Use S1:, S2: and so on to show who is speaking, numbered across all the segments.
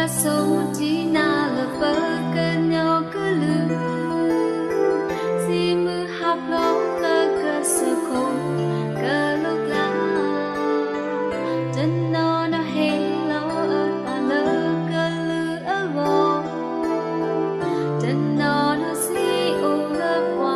S1: sâu chỉ na là bờ cơn nhau cứ lư si mưa hấp lố lơ cơ sơ khôn cơ lúc lá chân nó hé lố ở ta lơ cơ lư ở vô chân nó si ô lơ quá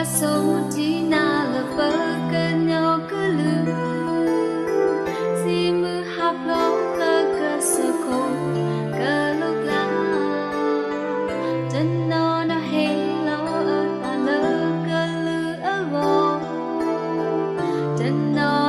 S1: sâu chỉ na là bờ cơn nhau cứ lư si mưa hấp lố lơ cơ sơ khôn cơ lúc lá chân nó hé lố ở ta lơ cơ lư ở vô chân nó